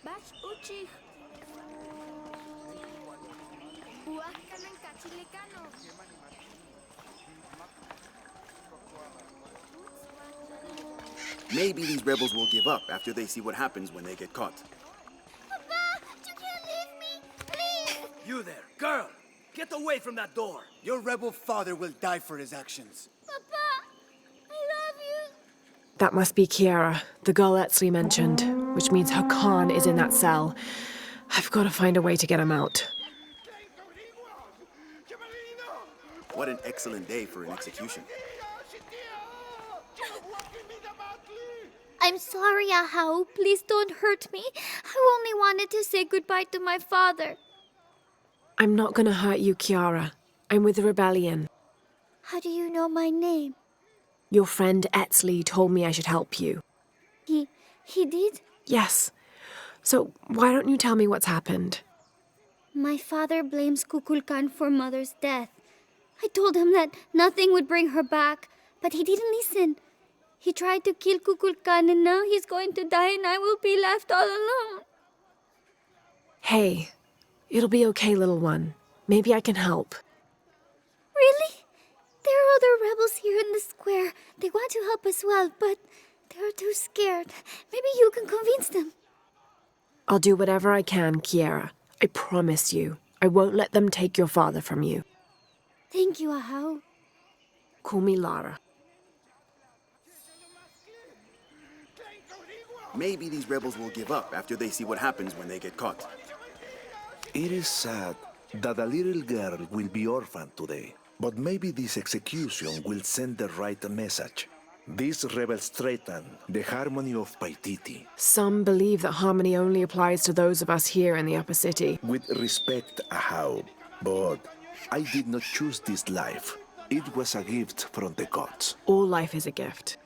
Bash Uchich. Uak kanan kachilikano. Maybe these rebels will give up after they see what happens when they get caught. Papa, you can't leave me, please! You there, girl! Get away from that door! Your rebel father will die for his actions. Papa, I love you. That must be Kiara, the girl Etsley mentioned, which means her Khan is in that cell. I've got to find a way to get him out. What an excellent day for an execution. I'm sorry, Ahau. Please don't hurt me. I only wanted to say goodbye to my father. I'm not going to hurt you, Kiara. I'm with the rebellion. How do you know my name? Your friend Etsley told me I should help you. He did? Yes. So why don't you tell me what's happened? My father blames Kukulkan for Mother's death. I told him that nothing would bring her back, but he didn't listen. He tried to kill Kukulkan and now he's going to die and I will be left all alone. Hey, it'll be okay, little one. Maybe I can help. Really? There are other rebels here in the square. They want to help as well, but they're too scared. Maybe you can convince them. I'll do whatever I can, Kiara. I promise you. I won't let them take your father from you. Thank you, Ahau. Call me Lara. Maybe these rebels will give up after they see what happens when they get caught. It is sad that a little girl will be orphaned today, but maybe this execution will send the right message. These rebels threaten the harmony of Paititi. Some believe that harmony only applies to those of us here in the upper city. With respect, Ahau, but I did not choose this life. It was a gift from the gods. All life is a gift.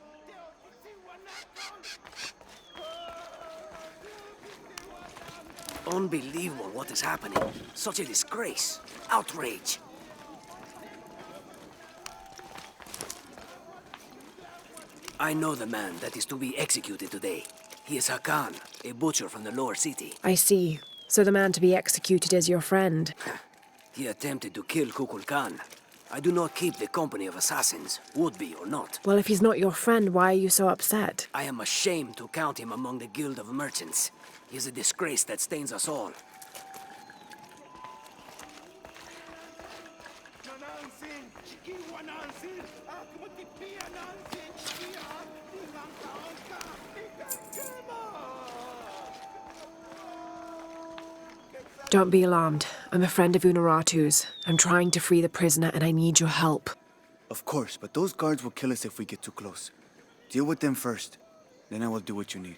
Unbelievable what is happening. Such a disgrace. Outrage. I know the man that is to be executed today. He is Hakan, a butcher from the lower city. I see. So the man to be executed is your friend. He attempted to kill Kukulkan. I do not keep the company of assassins, would be or not. Well, if he's not your friend, why are you so upset? I am ashamed to count him among the Guild of Merchants. He is a disgrace that stains us all. Don't be alarmed. I'm a friend of Unuratu's. I'm trying to free the prisoner and I need your help. Of course, but those guards will kill us if we get too close. Deal with them first. Then I will do what you need.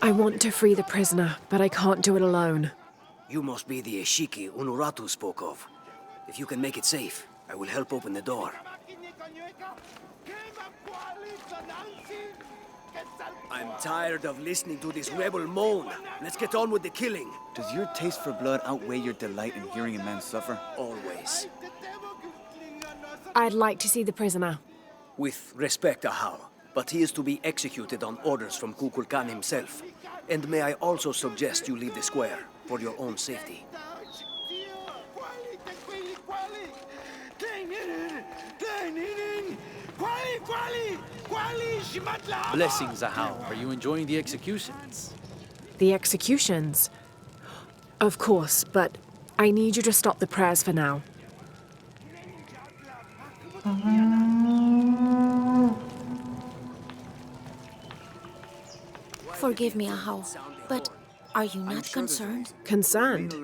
I want to free the prisoner, but I can't do it alone. You must be the Eshiki Unuratu spoke of. If you can make it safe, I will help open the door. I'm tired of listening to this rebel moan. Let's get on with the killing. Does your taste for blood outweigh your delight in hearing a man suffer? Always. I'd like to see the prisoner. With respect, Ahau, but he is to be executed on orders from Kukulkan himself. And may I also suggest you leave the square, for your own safety. Blessings, Ahau. Are you enjoying the executions? The executions? Of course, but I need you to stop the prayers for now. Forgive me, Ahau, but are you not concerned? Concerned?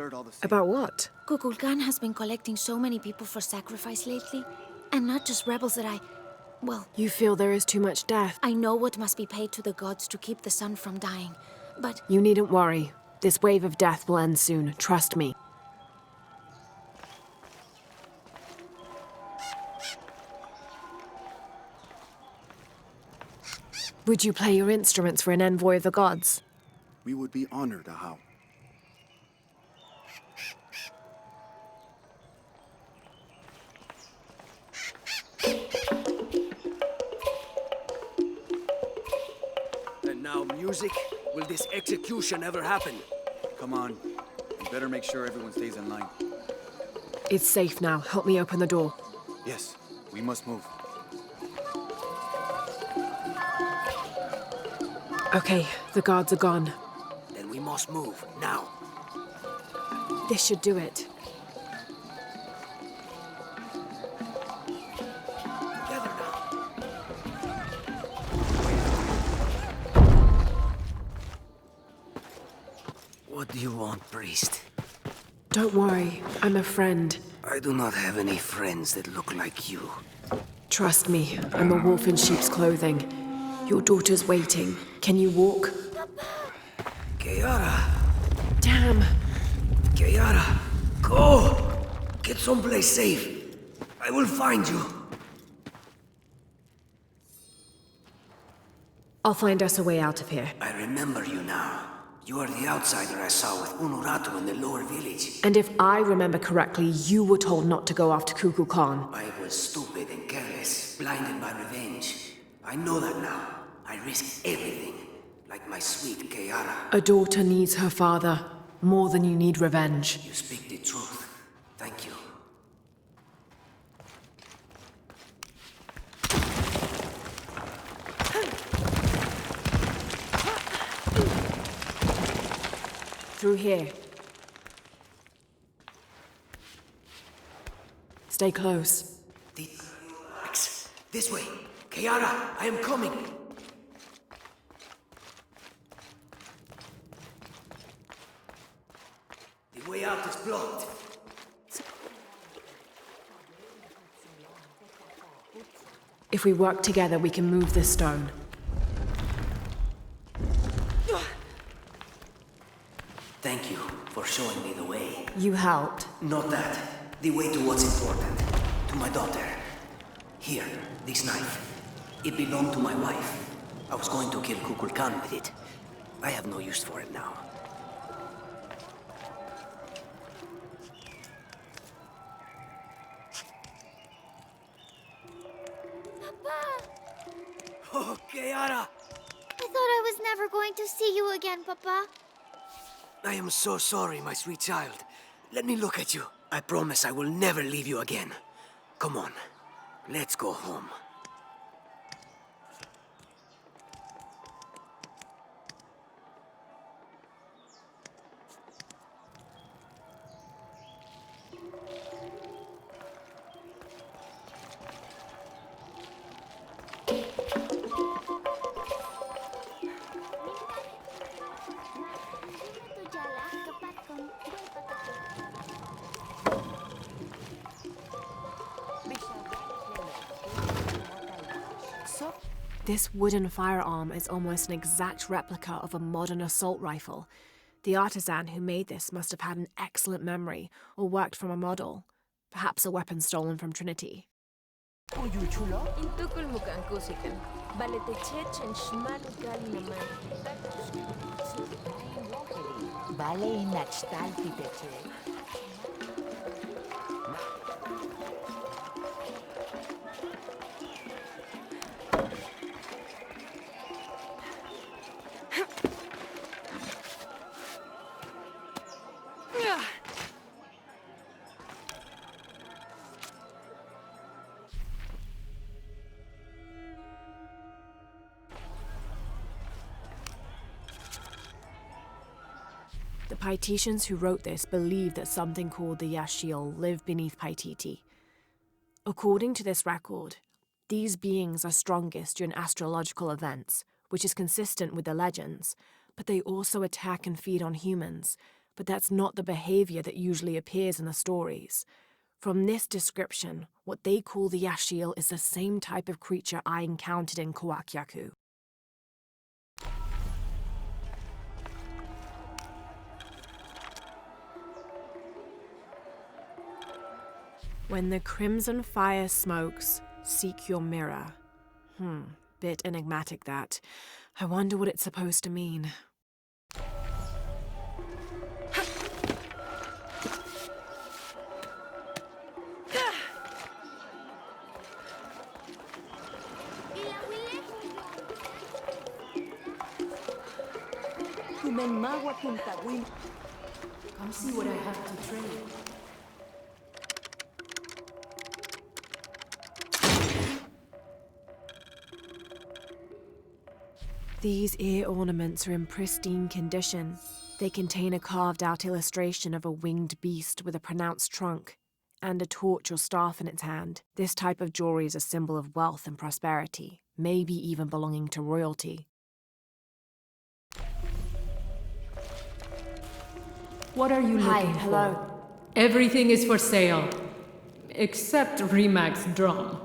About what? Kukulkan has been collecting so many people for sacrifice lately, and not just rebels that well, You feel there is too much death? I know what must be paid to the gods to keep the sun from dying, but You needn't worry. This wave of death will end soon, trust me. Would you play your instruments for an envoy of the gods? We would be honored, Ahau. music? Will this execution ever happen? Come on. We better make sure everyone stays in line. It's safe now. Help me open the door. Yes, we must move. Okay, the guards are gone. Then we must move, now. This should do it. Together now. What do you want, priest? Don't worry, I'm a friend. I do not have any friends that look like you. Trust me, I'm a wolf in sheep's clothing. Your daughter's waiting. Can you walk? Kiara! Damn! Kiara! Go! Get someplace safe. I will find you. I'll find us a way out of here. I remember you now. You are the outsider I saw with Unuratu in the lower village. And if I remember correctly, you were told not to go after Kukulkan. I was stupid and careless, blinded by revenge. I know that now. I risked everything, like my sweet Kiara. A daughter needs her father more than you need revenge. You speak the truth. Thank you. Through here. Stay close. This way. Kiara, I am coming. The way out is blocked. If we work together, we can move this stone. Thank you for showing me the way. You helped. Not that. The way to what's important. To my daughter. Here, this knife. It belonged to my wife. I was going to kill Kukulkan with it. I have no use for it now. Papa! Oh, Kiara! I thought I was never going to see you again, Papa. I am so sorry, my sweet child. Let me look at you. I promise I will never leave you again. Come on. Let's go home. This wooden firearm is almost an exact replica of a modern assault rifle. The artisan who made this must have had an excellent memory or worked from a model. Perhaps a weapon stolen from Trinity. The Paititians who wrote this believed that something called the Yashiel lived beneath Paititi. According to this record, these beings are strongest during astrological events, which is consistent with the legends, but they also attack and feed on humans, but that's not the behavior that usually appears in the stories. From this description, what they call the Yashiel is the same type of creature I encountered in Kawakyaku. When the crimson fire smokes, seek your mirror. Bit enigmatic that. I wonder what it's supposed to mean. Come see what I have to trade. These ear ornaments are in pristine condition. They contain a carved-out illustration of a winged beast with a pronounced trunk and a torch or staff in its hand. This type of jewelry is a symbol of wealth and prosperity, maybe even belonging to royalty. What are you looking for? Hello. Everything is for sale, except Remag's drum.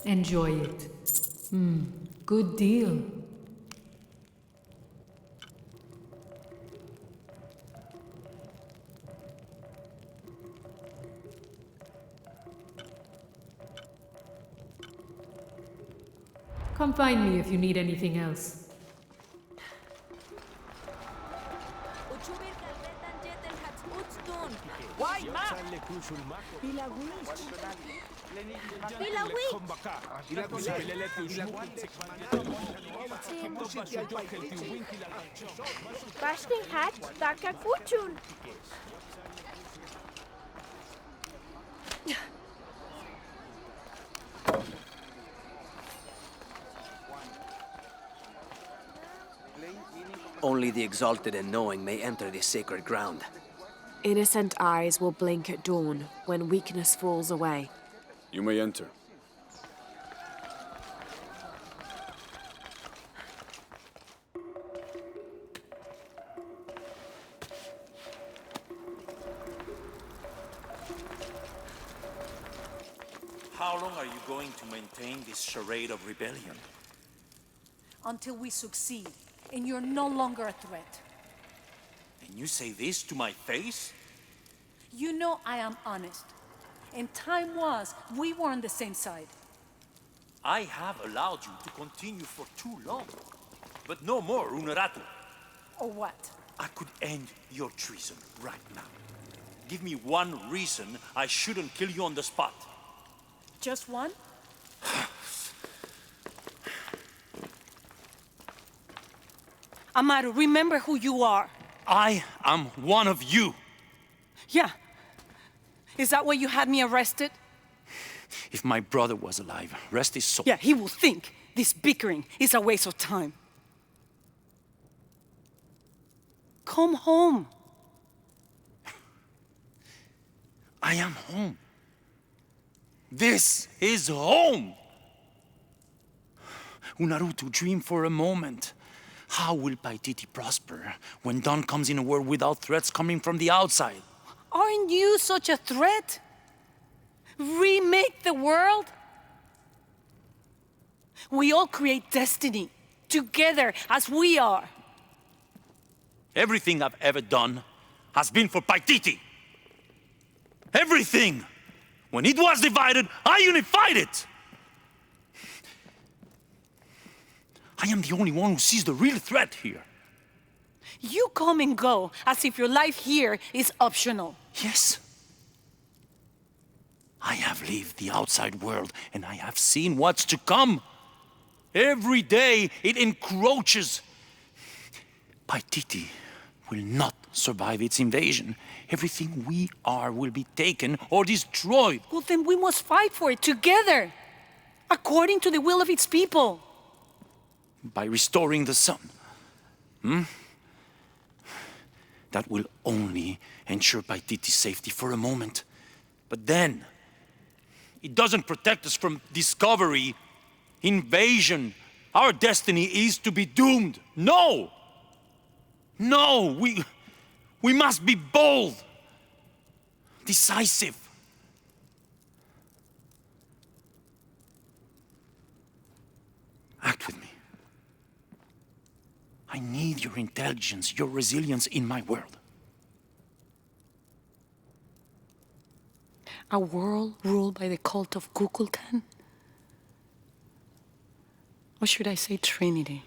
Enjoy it. Good deal. Come find me if you need anything else. Bashking hat, taka kuchun. Only the exalted and knowing may enter this sacred ground. Innocent eyes will blink at dawn when weakness falls away. You may enter. How long are you going to maintain this charade of rebellion? Until we succeed, and you're no longer a threat. And you say this to my face? You know I am honest. And time was, we were on the same side. I have allowed you to continue for too long. But no more, Unuratu. Or what? I could end your treason right now. Give me one reason I shouldn't kill you on the spot. Just one? Amaru, remember who you are. I am one of you. Yeah. Is that why you had me arrested? If my brother was alive, rest his soul. Yeah, he will think this bickering is a waste of time. Come home. I am home. This is home. Unarutu, dream for a moment. How will Paititi prosper when dawn comes in a world without threats coming from the outside? Aren't you such a threat? Remake the world? We all create destiny, together as we are. Everything I've ever done has been for Paititi. Everything! When it was divided, I unified it! I am the only one who sees the real threat here. You come and go as if your life here is optional. Yes. I have lived the outside world, and I have seen what's to come. Every day, it encroaches. Paititi will not survive its invasion. Everything we are will be taken or destroyed. Well, then we must fight for it together, according to the will of its people. By restoring the sun. That will only ensure Paititi's safety for a moment. But then, it doesn't protect us from discovery, invasion. Our destiny is to be doomed. No! No! We must be bold, decisive. Act with me. I need your intelligence, your resilience in my world. A world ruled by the cult of Kukulkan? Or should I say Trinity?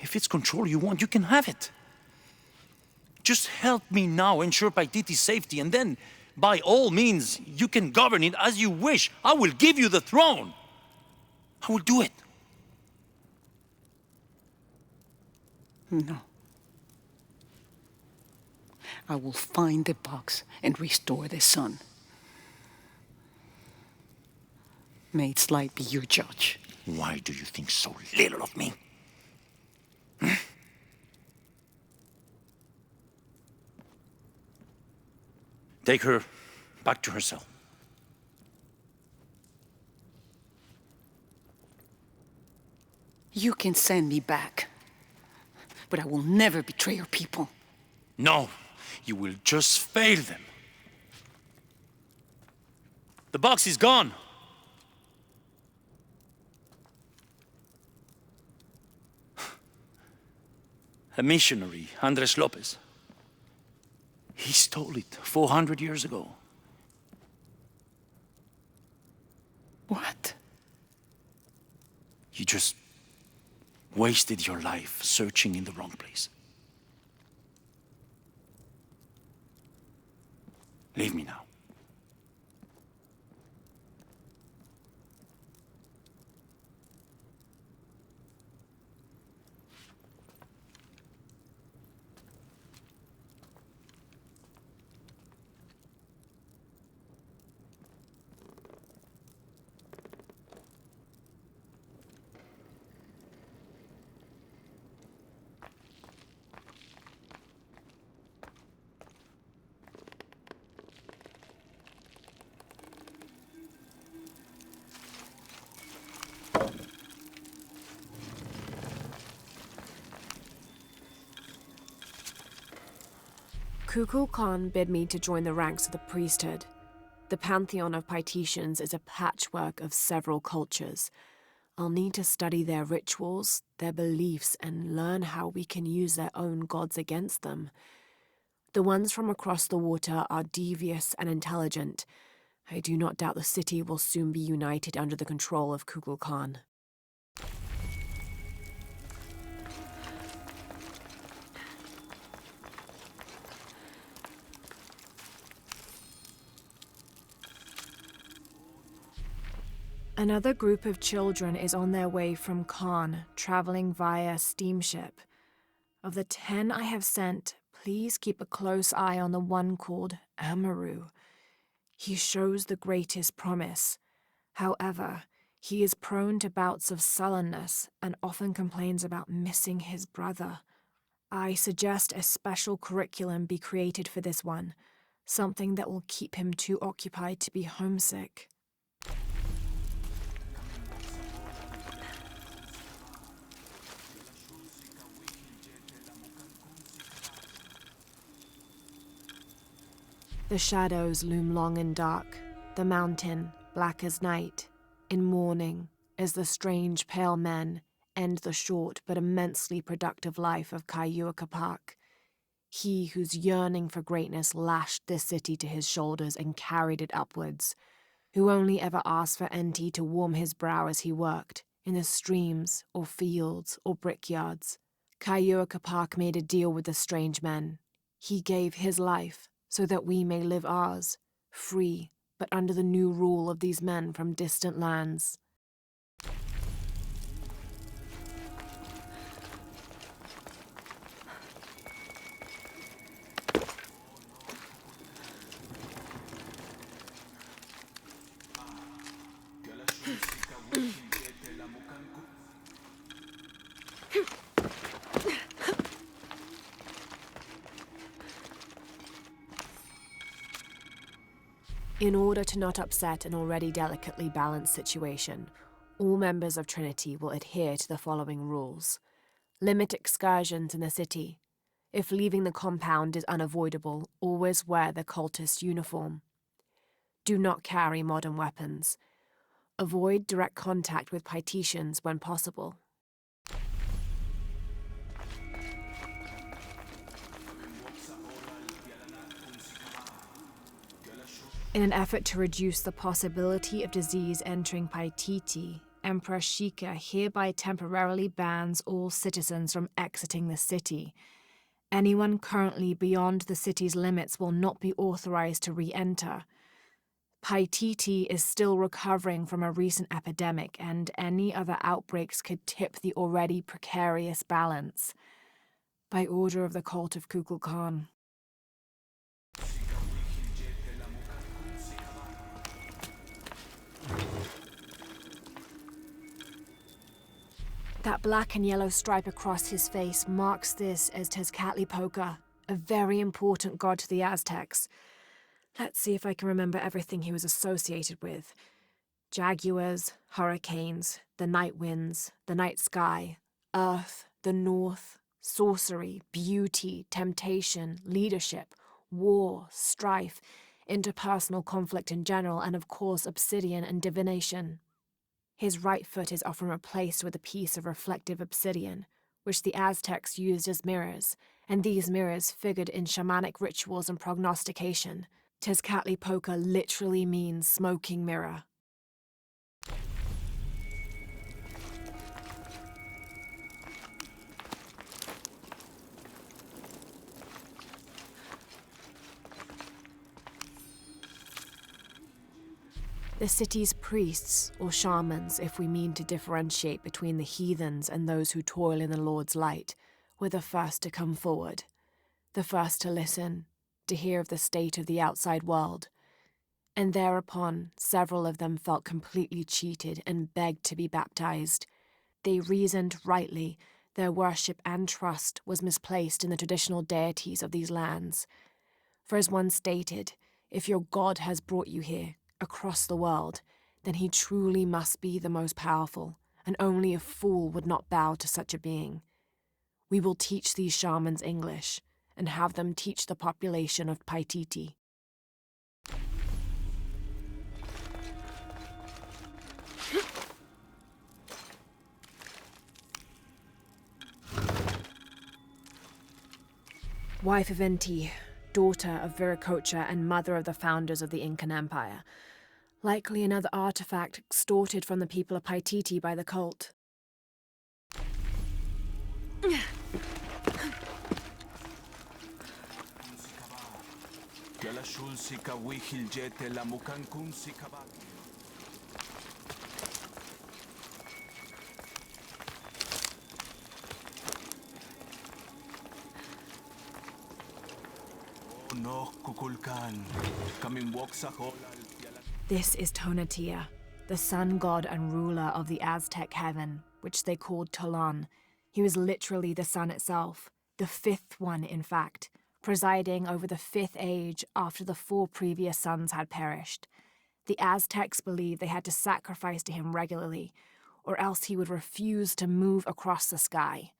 If it's control you want, you can have it. Just help me now ensure Paititi's safety, and then by all means, you can govern it as you wish. I will give you the throne. I will do it. No. I will find the box and restore the sun. May its light be your judge. Why do you think so little of me? Take her back to her cell. You can send me back, but I will never betray your people. No, you will just fail them. The box is gone. A missionary, Andres Lopez. He stole it 400 years ago. What? You just wasted your life searching in the wrong place. Leave me now. Kukulkan bid me to join the ranks of the priesthood. The pantheon of Paititians is a patchwork of several cultures. I'll need to study their rituals, their beliefs, and learn how we can use their own gods against them. The ones from across the water are devious and intelligent. I do not doubt the city will soon be united under the control of Kukulkan. Another group of children is on their way from Khan, traveling via steamship. Of the 10 I have sent, please keep a close eye on the one called Amaru. He shows the greatest promise. However, he is prone to bouts of sullenness and often complains about missing his brother. I suggest a special curriculum be created for this one, something that will keep him too occupied to be homesick. The shadows loom long and dark, the mountain black as night. In mourning, as the strange pale men end the short but immensely productive life of Kaiua Capac. He whose yearning for greatness lashed this city to his shoulders and carried it upwards, who only ever asked for Enti to warm his brow as he worked, in the streams or fields or brickyards. Kaiua Capac made a deal with the strange men. He gave his life so that we may live ours, free, but under the new rule of these men from distant lands. In order to not upset an already delicately balanced situation, all members of Trinity will adhere to the following rules. Limit excursions in the city. If leaving the compound is unavoidable, always wear the cultist uniform. Do not carry modern weapons. Avoid direct contact with Paititians when possible. In an effort to reduce the possibility of disease entering Paititi, Emperor Shika hereby temporarily bans all citizens from exiting the city. Anyone currently beyond the city's limits will not be authorized to re-enter. Paititi is still recovering from a recent epidemic, and any other outbreaks could tip the already precarious balance. By order of the cult of Kukulkan. That black and yellow stripe across his face marks this as Tezcatlipoca, a very important god to the Aztecs. Let's see if I can remember everything he was associated with. Jaguars, hurricanes, the night winds, the night sky, earth, the north, sorcery, beauty, temptation, leadership, war, strife, interpersonal conflict in general, and of course obsidian and divination. His right foot is often replaced with a piece of reflective obsidian, which the Aztecs used as mirrors, and these mirrors figured in shamanic rituals and prognostication. Tezcatlipoca literally means smoking mirror. The city's priests, or shamans, if we mean to differentiate between the heathens and those who toil in the Lord's light, were the first to come forward, the first to listen, to hear of the state of the outside world. And thereupon, several of them felt completely cheated and begged to be baptized. They reasoned rightly their worship and trust was misplaced in the traditional deities of these lands. For as one stated, if your God has brought you here, across the world, then he truly must be the most powerful, and only a fool would not bow to such a being. We will teach these shamans English, and have them teach the population of Paititi. Wife of Inti, daughter of Viracocha and mother of the founders of the Incan Empire. Likely another artifact extorted from the people of Paititi by the cult. This is Tonatiuh, the sun god and ruler of the Aztec heaven, which they called Tolan. He was literally the sun itself, the fifth one in fact, presiding over the fifth age after the 4 previous suns had perished. The Aztecs believed they had to sacrifice to him regularly, or else he would refuse to move across the sky.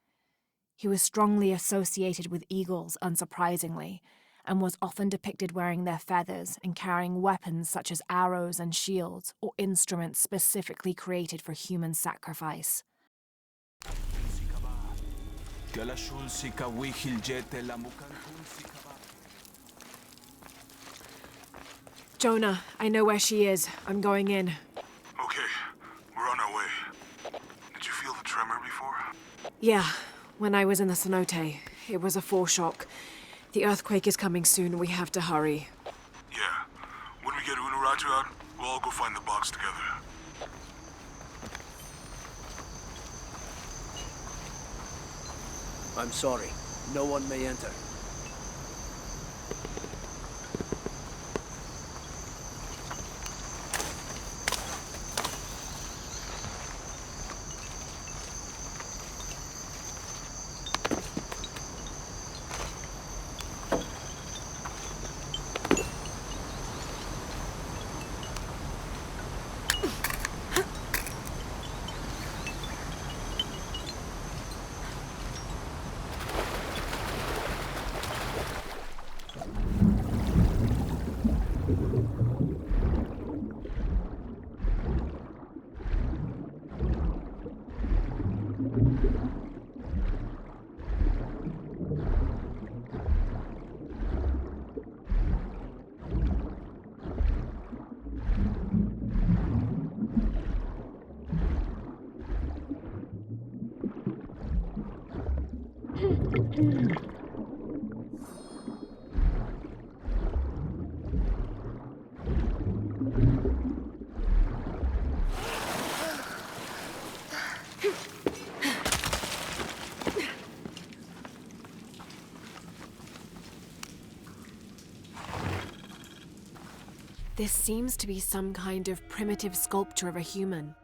He was strongly associated with eagles, unsurprisingly, and was often depicted wearing their feathers and carrying weapons such as arrows and shields, or instruments specifically created for human sacrifice. Jonah, I know where she is. I'm going in. Okay, we're on our way. Did you feel the tremor before? Yeah, when I was in the cenote. It was a foreshock. The earthquake is coming soon. We have to hurry. Yeah. When we get Unuratu out, we'll all go find the box together. I'm sorry. No one may enter. This seems to be some kind of primitive sculpture of a human.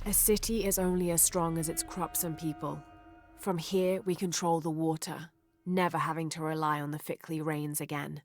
A city is only as strong as its crops and people. From here, we control the water, never having to rely on the Fickley rains again.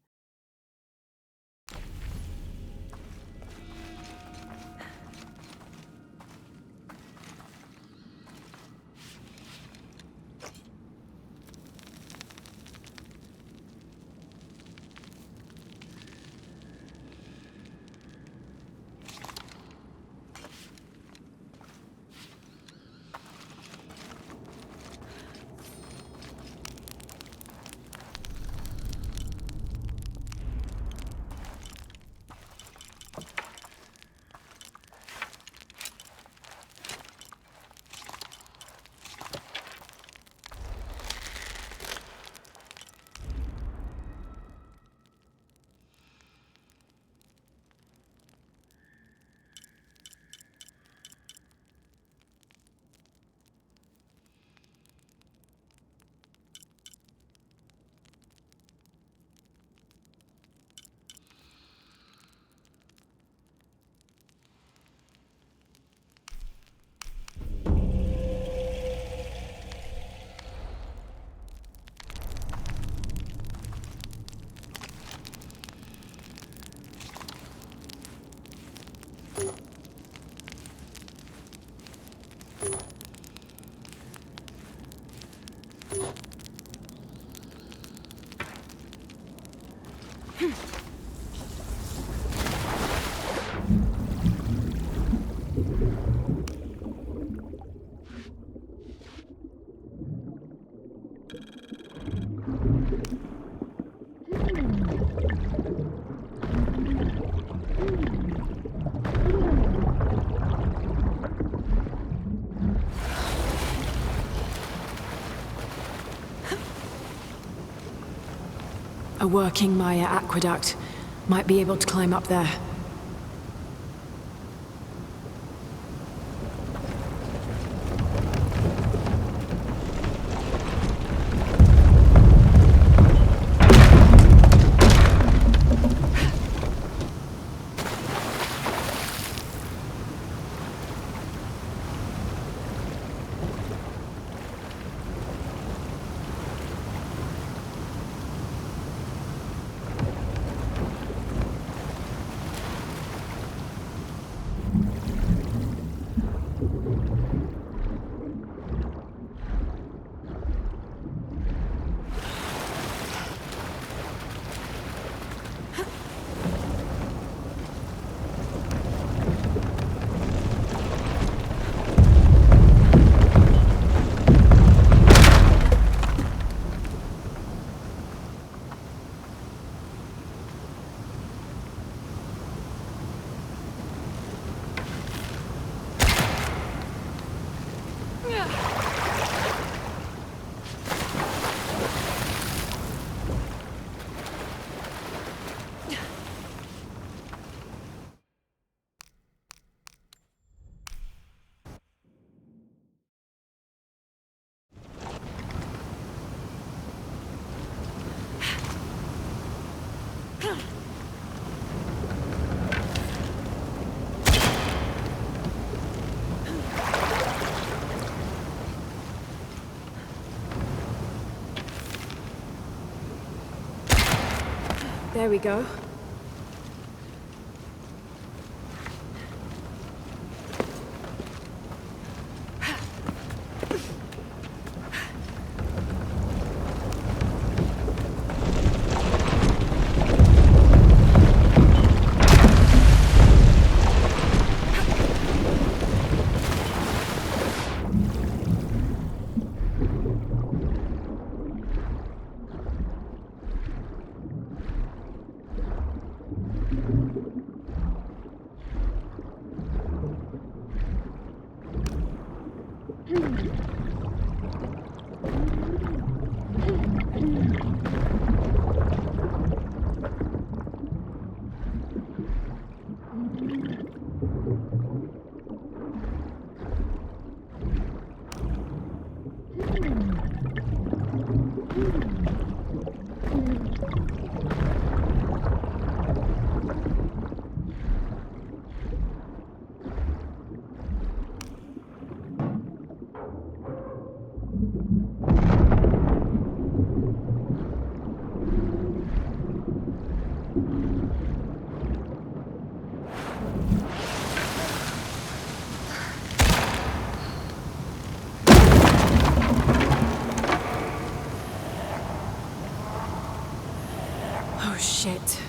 A working Maya aqueduct. Might be able to climb up there. There we go. Oh, shit.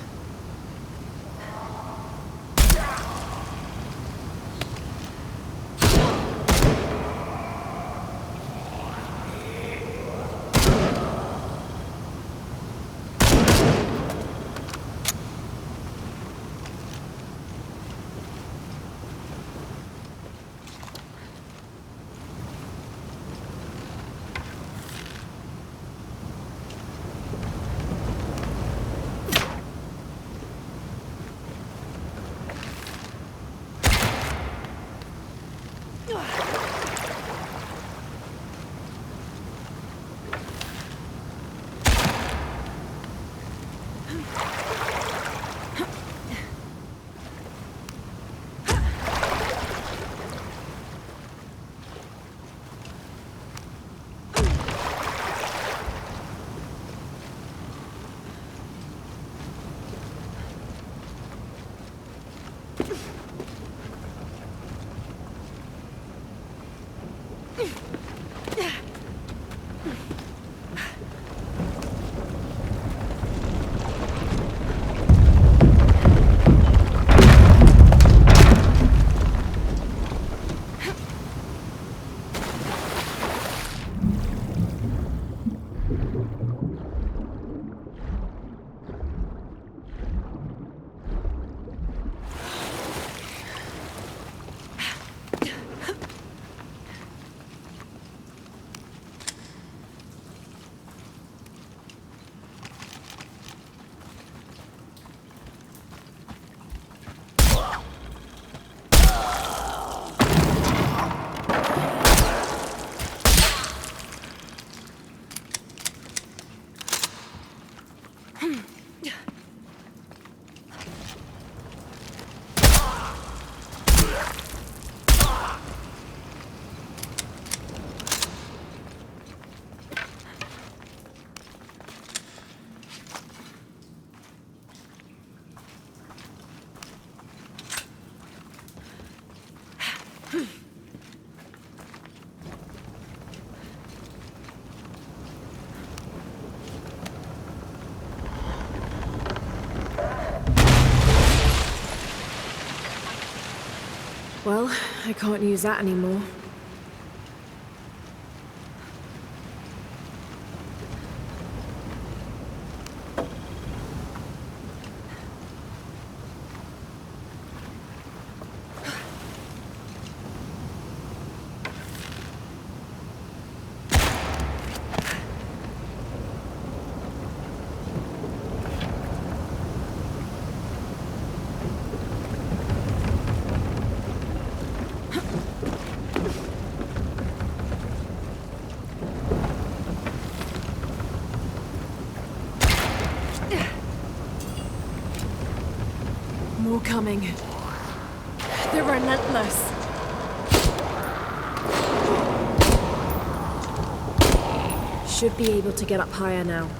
Well, I can't use that anymore. More coming. They're relentless. Should be able to get up higher now.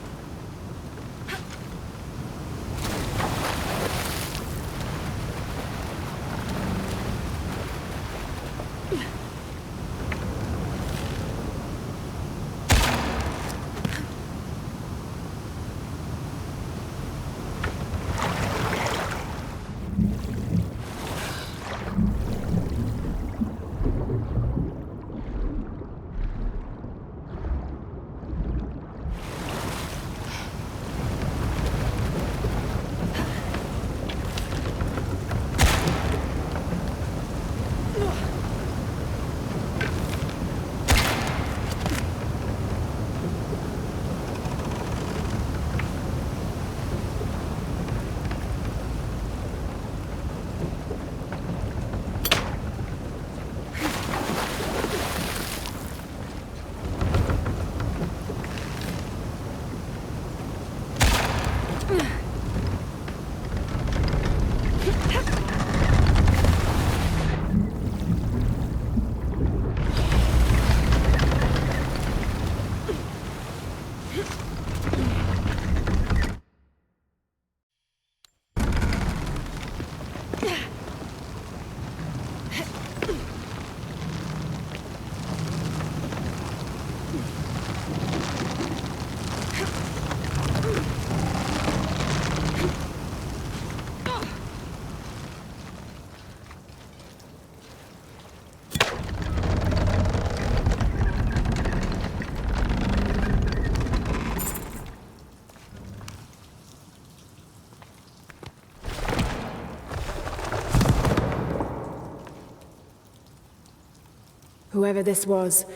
Whoever this was,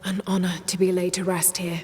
an honor to be laid to rest here.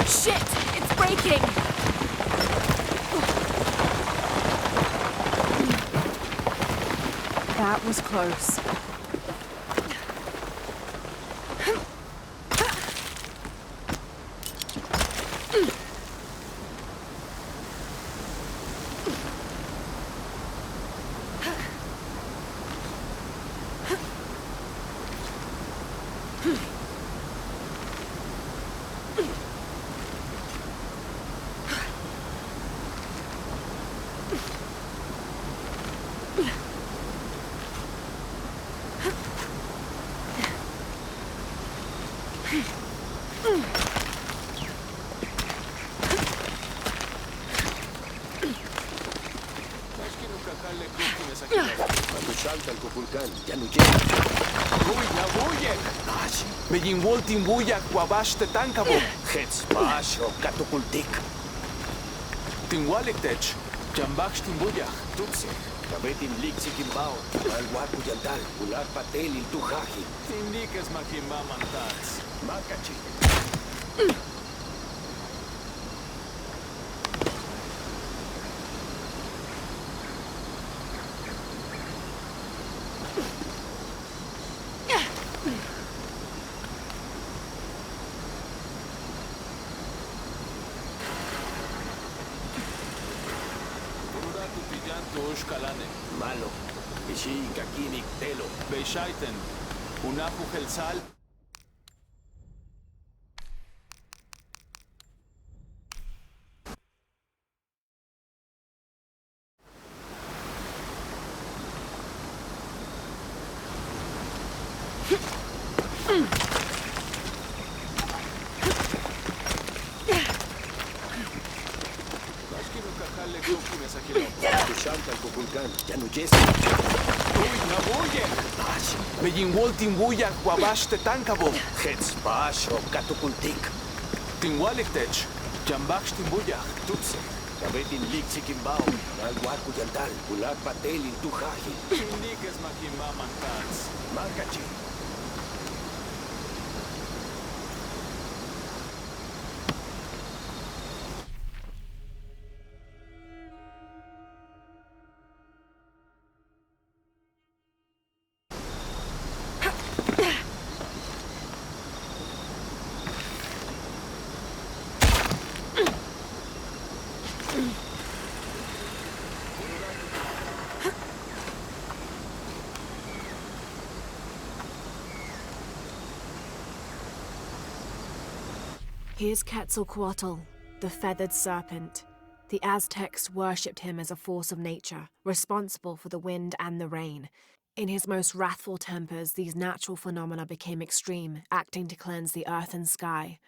Shit! It's breaking! That was close. Quando salta il Kukulkan, ya no llega. Buya! Megin Woltin Buya, Wabash te Tankabo. Hetspacio, Katukultik. Tinwalektech, Jambach Timbuya, Tutsi. Kabetin Liksi Kimbao, Malwaku Yantal, Ular Patel il Tujaji. Indicas Makimba Mantats. Makachi. Tushkalane. Malo. Ishi kakinik telo. Beishaiten. Unapu helsal. Begin Waltin Wuyak Wabash Tetankabo. Heads bash o katukultik. Tinwaliktech. Jambaksh Timbuyak. Tutse. Kabetin liksikimbao. Nalwaku yantal. Ulat patelin tuhahi. Indikes Makimama Tats. Makachi. Here's Quetzalcoatl, the feathered serpent. The Aztecs worshipped him as a force of nature, responsible for the wind and the rain. In his most wrathful tempers, these natural phenomena became extreme, acting to cleanse the earth and sky.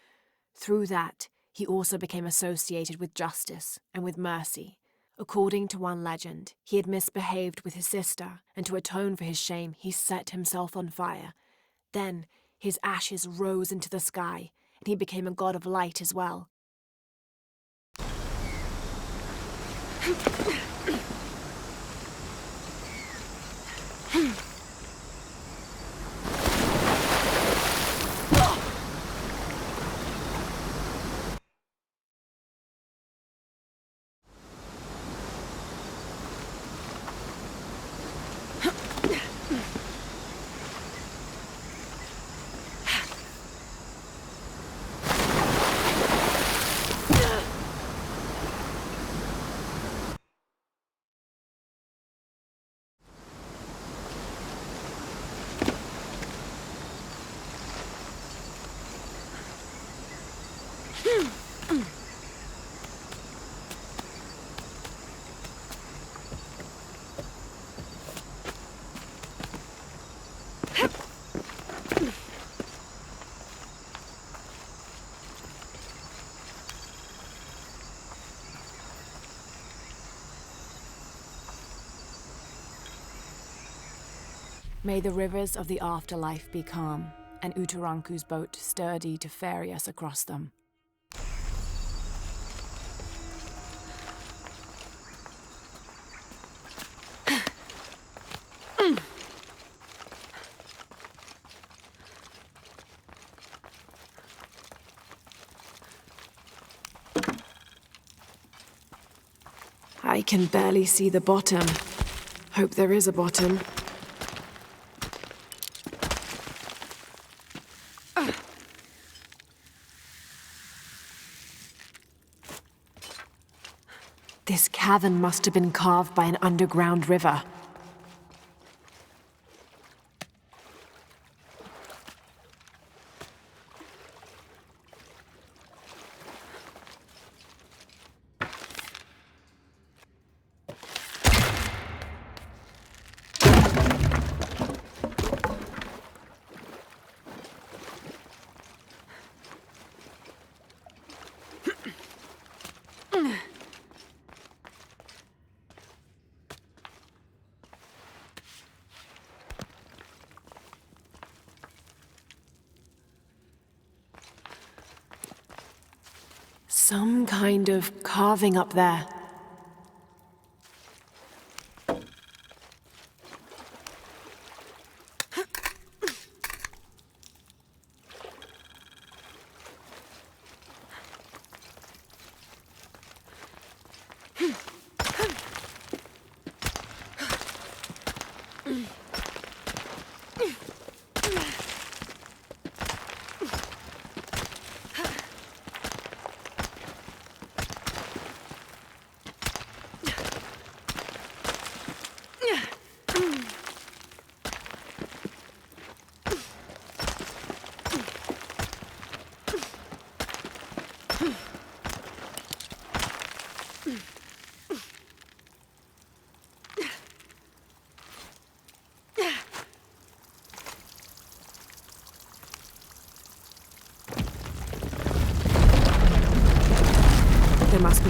Through that, he also became associated with justice and with mercy. According to one legend, he had misbehaved with his sister, and to atone for his shame, he set himself on fire. Then, his ashes rose into the sky, and he became a god of light as well. May the rivers of the afterlife be calm, and Utaranku's boat sturdy to ferry us across them. I can barely see the bottom. Hope there is a bottom. This cavern must have been carved by an underground river. Some kind of carving up there.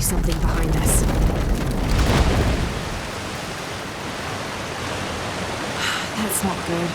something behind us. That's not good.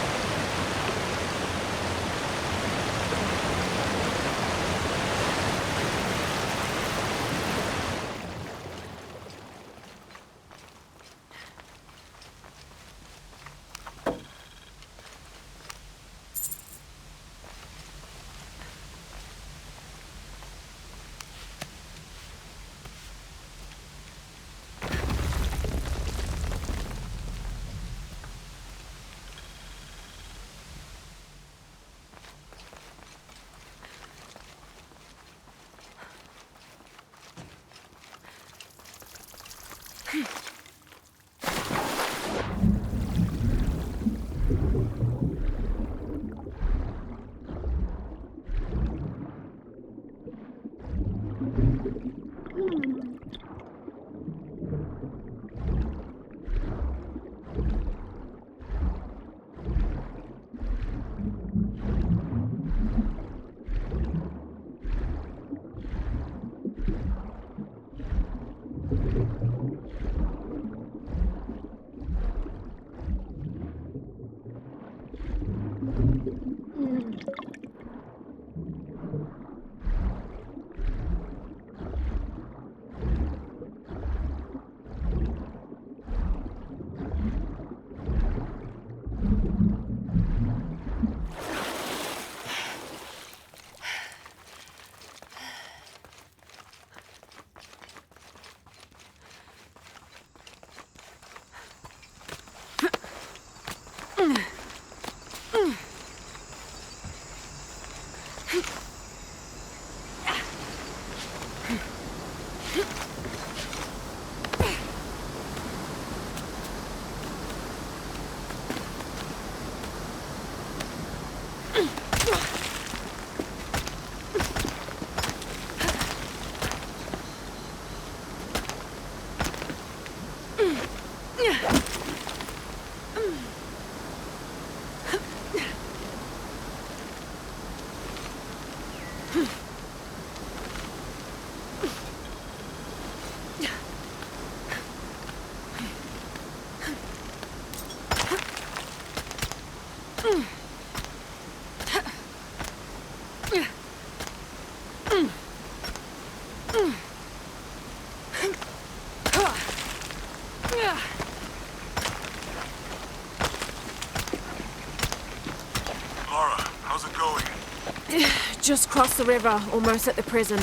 Just crossed the river, almost at the prison.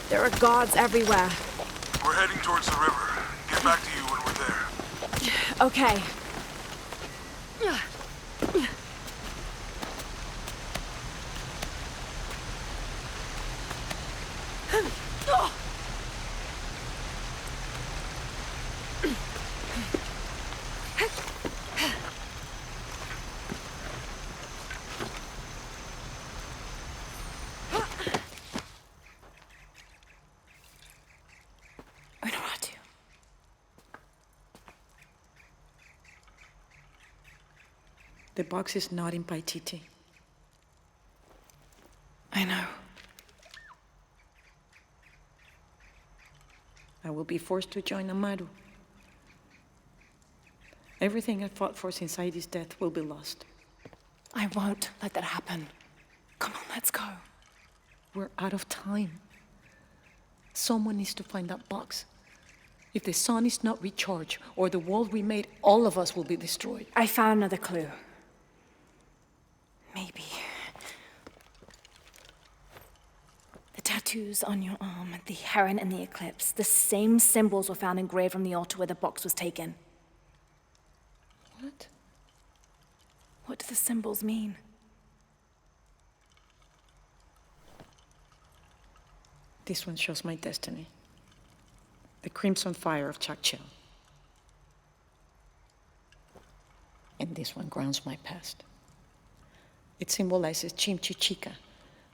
There are guards everywhere. We're heading towards the river. Get back to you when we're there. Okay. The box is not in Paititi. I know. I will be forced to join Amaru. Everything I fought for since Heidi's death will be lost. I won't let that happen. Come on, let's go. We're out of time. Someone needs to find that box. If the sun is not recharged, or the world we made, all of us will be destroyed. I found another clue. Maybe. The tattoos on your arm, the heron and the eclipse, the same symbols were found engraved on the altar where the box was taken. What? What do the symbols mean? This one shows my destiny. The crimson fire of Chakchel. And this one grounds my past. It symbolizes Chimchichica,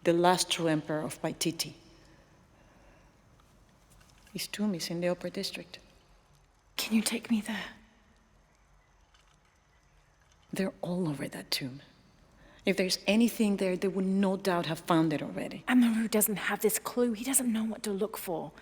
the last true emperor of Paititi. His tomb is in the upper district. Can you take me there? They're all over that tomb. If there's anything there, they would no doubt have found it already. Amaru doesn't have this clue. He doesn't know what to look for.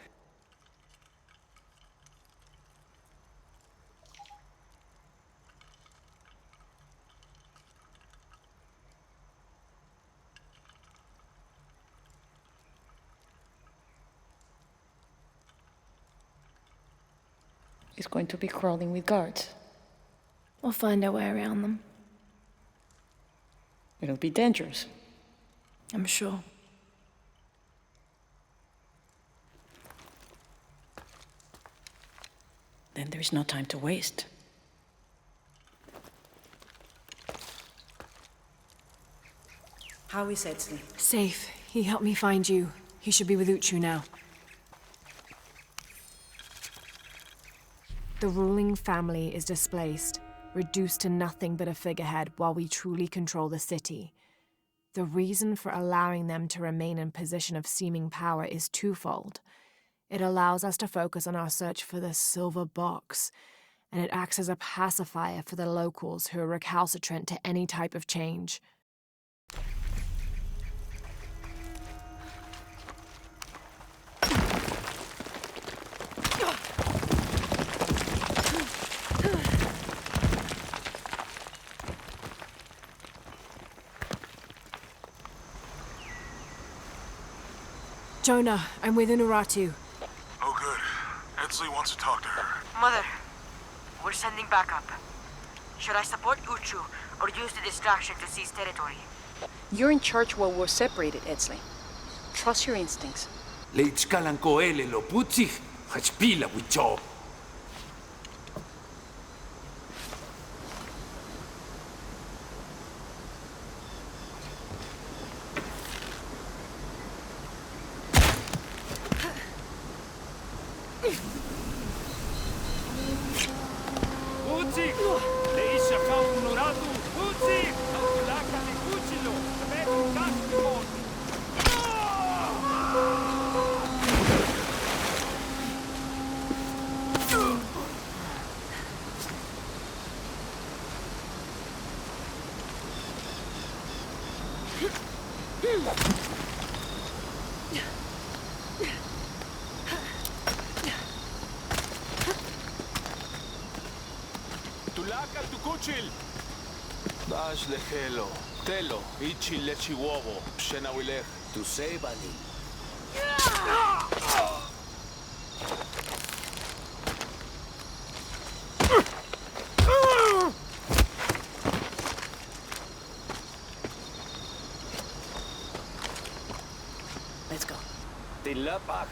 is going to be crawling with guards. We'll find our way around them. It'll be dangerous. I'm sure. Then there is no time to waste. How is Etzli? Safe. He helped me find you. He should be with Uchu now. The ruling family is displaced, reduced to nothing but a figurehead while we truly control the city. The reason for allowing them to remain in position of seeming power is twofold. It allows us to focus on our search for the silver box, and it acts as a pacifier for the locals who are recalcitrant to any type of change. Jonah, I'm with Unuratu. Oh, good. Etzli wants to talk to her. Mother, we're sending backup. Should I support Uchu or use the distraction to seize territory? You're in charge while we're separated, Etzli. Trust your instincts. Leitskalan koele lo putzig, hachpila wicho. Tulaka tukuchil. Dash lehelo, telo, ichi lechi wobo, shenawilech. Tu sebani. Let's go. Tilapach.